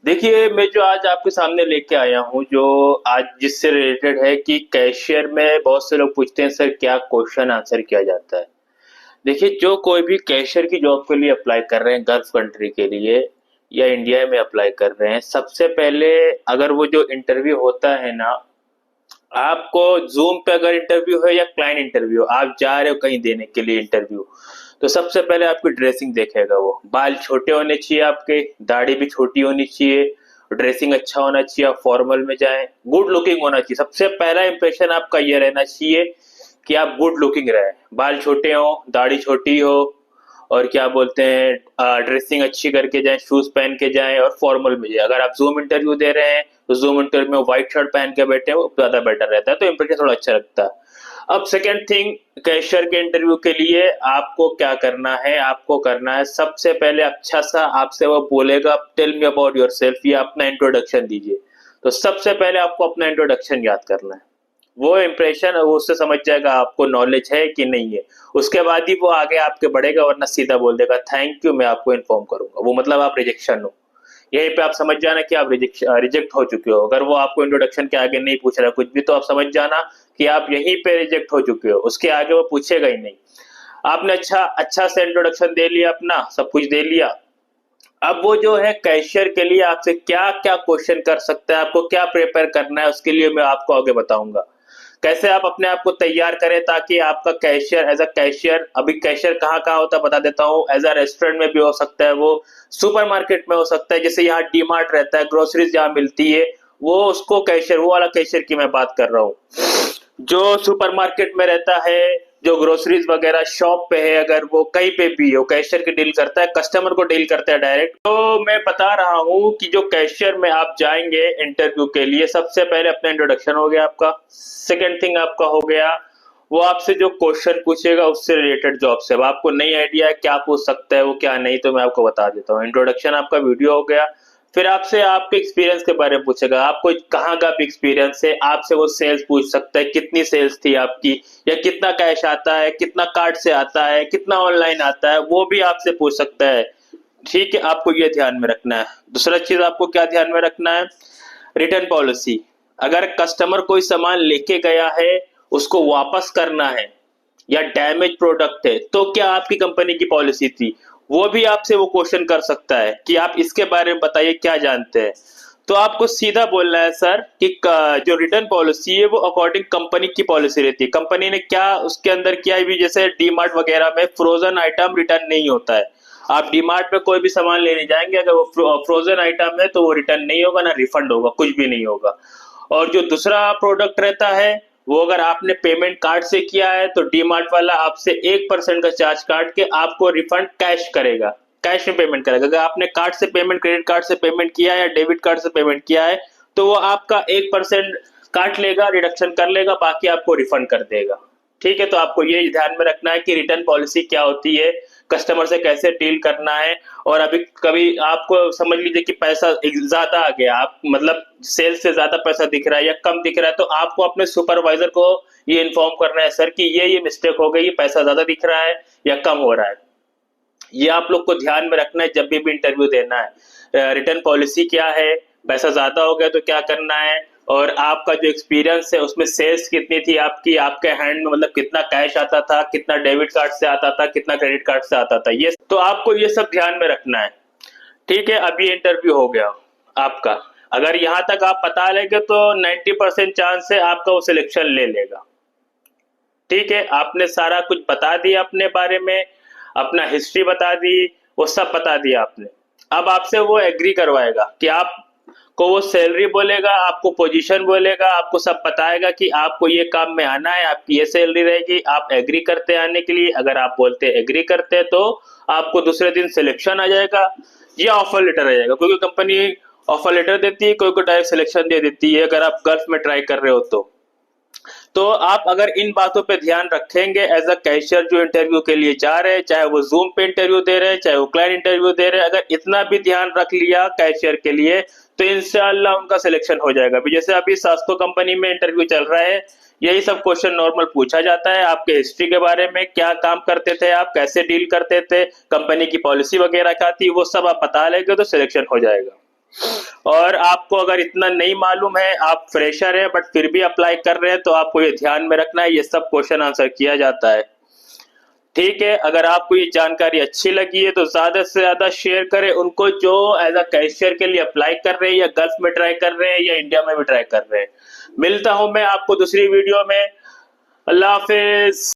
देखिए, मैं जो आज आपके सामने लेके आया हूँ, जो आज जिससे रिलेटेड है कि कैशियर में बहुत से लोग पूछते हैं सर क्या क्वेश्चन आंसर किया जाता है। देखिए, जो कोई भी कैशियर की जॉब के लिए अप्लाई कर रहे हैं गल्फ कंट्री के लिए या इंडिया में अप्लाई कर रहे हैं, सबसे पहले अगर वो जो इंटरव्यू होता है ना, आपको ज़ूम पे अगर इंटरव्यू है या क्लाइंट इंटरव्यू, आप जा रहे हो कहीं देने के लिए इंटरव्यू, तो सबसे पहले आपकी ड्रेसिंग देखेगा वो। बाल छोटे होने चाहिए आपके, दाढ़ी भी छोटी होनी चाहिए, ड्रेसिंग अच्छा होना चाहिए, आप फॉर्मल में जाएँ, गुड लुकिंग होना चाहिए। सबसे पहला इंप्रेशन आपका ये रहना चाहिए कि आप गुड लुकिंग रहें। बाल छोटे हों, दाढ़ी छोटी हो और क्या बोलते हैं ड्रेसिंग अच्छी करके जाएँ, शूज़ पहन के जाएँ और फॉर्मल में जाएँ। अगर आप ज़ूम इंटरव्यू दे रहे हैं, तो ज़ूम इंटरव्यू में व्हाइट शर्ट पहन के बैठे वो ज़्यादा बेटर रहता है, तो इंप्रेशन थोड़ा अच्छा लगता है। अब सेकंड थिंग, कैशियर के इंटरव्यू के लिए आपको क्या करना है, आपको करना है सबसे पहले अच्छा सा आपसे वो बोलेगा टेल मी अबाउट योरसेल्फ या अपना इंट्रोडक्शन दीजिए। तो सबसे पहले आपको अपना इंट्रोडक्शन याद करना है। वो इम्प्रेशन वो उससे समझ जाएगा आपको नॉलेज है कि नहीं है। उसके बाद ही वो आगे आपके बढ़ेगा, वरना सीधा बोल देगा थैंक यू मैं आपको इन्फॉर्म करूंगा। वो मतलब आप रिजेक्शन हो। यहीं पे आप समझ जाना कि आप रिजेक्ट हो चुके हो। अगर वो आपको इंट्रोडक्शन के आगे नहीं पूछ रहा कुछ भी, तो आप समझ जाना कि आप यहीं पे रिजेक्ट हो चुके हो। उसके आगे वो पूछेगा ही नहीं। आपने अच्छा अच्छा से इंट्रोडक्शन दे लिया, अपना सब कुछ दे लिया। अब वो जो है कैशियर के लिए आपसे क्या क्या क्वेश्चन कर सकता है, आपको क्या प्रिपेयर करना है, उसके लिए मैं आपको आगे बताऊंगा। कैसे आप अपने आप को तैयार करें ताकि आपका कैशियर एज अ कैशियर, अभी कैशियर कहाँ कहाँ होता है बता देता हूँ। एज अ रेस्टोरेंट में भी हो सकता है, वो सुपरमार्केट में हो सकता है, जैसे यहाँ डी मार्ट रहता है, ग्रोसरीज जहाँ मिलती है, वो उसको कैशियर, वो वाला कैशियर की मैं बात कर रहा हूँ। जो सुपरमार्केट में रहता है, जो ग्रोसरीज वगैरह शॉप पे है, अगर वो कहीं पे भी हो, कैशियर की डील करता है, कस्टमर को डील करता है डायरेक्ट। तो मैं बता रहा हूँ कि जो कैशियर में आप जाएंगे इंटरव्यू के लिए, सबसे पहले अपना इंट्रोडक्शन हो गया आपका। सेकंड थिंग आपका हो गया, वो आपसे जो क्वेश्चन पूछेगा उससे रिलेटेड जॉब से। अब आपको नई आइडिया है क्या पूछ सकता है वो क्या नहीं, तो मैं आपको बता देता हूँ। इंट्रोडक्शन आपका वीडियो हो गया। फिर आपसे आपके एक्सपीरियंस के बारे में पूछेगा, आपको कहाँ का एक्सपीरियंस है, आपसे वो सेल्स पूछ सकता है, कितनी सेल्स थी आपकी, या कितना कैश आता है, कितना कार्ड से आता है, कितना ऑनलाइन आता है, वो भी आपसे पूछ सकता है। ठीक है, आपको ये ध्यान में रखना है। दूसरा चीज आपको क्या ध्यान में रखना है, रिटर्न पॉलिसी। अगर कस्टमर कोई सामान लेके गया है, उसको वापस करना है, या डैमेज प्रोडक्ट है, तो क्या आपकी कंपनी की पॉलिसी थी, वो भी आपसे वो क्वेश्चन कर सकता है कि आप इसके बारे में बताइए क्या जानते हैं। तो आपको सीधा बोलना है सर कि जो रिटर्न पॉलिसी है वो अकॉर्डिंग कंपनी की पॉलिसी रहती है। कंपनी ने क्या उसके अंदर किया है भी, जैसे डी मार्ट वगैरह में फ्रोजन आइटम रिटर्न नहीं होता है। आप डी मार्ट में कोई भी सामान लेने जाएंगे, अगर वो फ्रोजन आइटम है तो वो रिटर्न नहीं होगा, ना रिफंड होगा, कुछ भी नहीं होगा। और जो दूसरा प्रोडक्ट रहता है, वो अगर आपने पेमेंट कार्ड से किया है तो डी मार्ट वाला आपसे 1% का चार्ज काट के आपको रिफंड कैश करेगा, कैश में पेमेंट करेगा। अगर आपने कार्ड से पेमेंट, क्रेडिट कार्ड से पेमेंट किया है या डेबिट कार्ड से पेमेंट किया है, तो वो आपका 1% काट लेगा, डिडक्शन कर लेगा, बाकी आपको रिफंड कर देगा। ठीक है, तो आपको ये ध्यान में रखना है कि रिटर्न पॉलिसी क्या होती है, कस्टमर से कैसे डील करना है। और अभी कभी आपको समझ लीजिए कि पैसा ज्यादा आ गया, आप मतलब सेल्स से ज्यादा पैसा दिख रहा है या कम दिख रहा है, तो आपको अपने सुपरवाइजर को ये इन्फॉर्म करना है सर कि ये मिस्टेक हो गई, पैसा ज्यादा दिख रहा है या कम हो रहा है। ये आप लोग को ध्यान में रखना है जब भी इंटरव्यू देना है। रिटर्न पॉलिसी क्या है, पैसा ज्यादा हो गया तो क्या करना है, और आपका जो एक्सपीरियंस है उसमें सेल्स कितनी थी आपकी, आपके हैंड में मतलब कितना कैश आता था, कितना डेबिट कार्ड से आता था, कितना क्रेडिट कार्ड से आता था, ये तो आपको ये सब ध्यान में रखना है। ठीक है, अभी इंटरव्यू हो गया आपका। अगर यहाँ तक आप पता लेंगे तो 90% चांस है आपका वो सिलेक्शन ले लेगा। ठीक है, आपने सारा कुछ बता दिया अपने बारे में, अपना हिस्ट्री बता दी, वो सब बता दिया आपने। अब आपसे वो एग्री करवाएगा कि आपको वो सैलरी बोलेगा, आपको पोजीशन बोलेगा, आपको सब बताएगा कि आपको ये काम में आना है, आपकी ये सैलरी रहेगी, आप एग्री करते हैं आने के लिए। अगर आप बोलते हैं एग्री करते हैं, तो आपको दूसरे दिन सिलेक्शन आ जाएगा या ऑफर लेटर आ जाएगा। क्योंकि कंपनी ऑफर लेटर देती है, कोई को डायरेक्ट सिलेक्शन दे देती है अगर आप गल्फ में ट्राई कर रहे हो तो आप अगर इन बातों पे ध्यान रखेंगे एज अ कैशियर जो इंटरव्यू के लिए जा रहे हैं, चाहे वो जूम पे इंटरव्यू दे रहे हैं, चाहे वो क्लाइंट इंटरव्यू दे रहे हैं, अगर इतना भी ध्यान रख लिया कैशियर के लिए, तो इंशाल्लाह उनका सिलेक्शन हो जाएगा। अभी जैसे अभी सास्को कंपनी में इंटरव्यू चल रहा है, यही सब क्वेश्चन नॉर्मल पूछा जाता है, आपके हिस्ट्री के बारे में, क्या काम करते थे आप, कैसे डील करते थे, कंपनी की पॉलिसी वगैरह क्या थी, वो सब आप बता लेंगे तो सिलेक्शन हो जाएगा। और आपको अगर इतना नहीं मालूम है, आप फ्रेशर है बट फिर भी अप्लाई कर रहे हैं, तो आपको ये ध्यान में रखना है, ये सब क्वेश्चन आंसर किया जाता है। ठीक है, अगर आपको ये जानकारी अच्छी लगी है तो ज्यादा से ज्यादा शेयर करें उनको जो एज अ कैशियर के लिए अप्लाई कर रहे हैं, या गल्फ में ट्राई कर रहे हैं, या इंडिया में भी ट्राई कर रहे हैं। मिलता हूं मैं आपको दूसरी वीडियो में। अल्लाह हाफिज।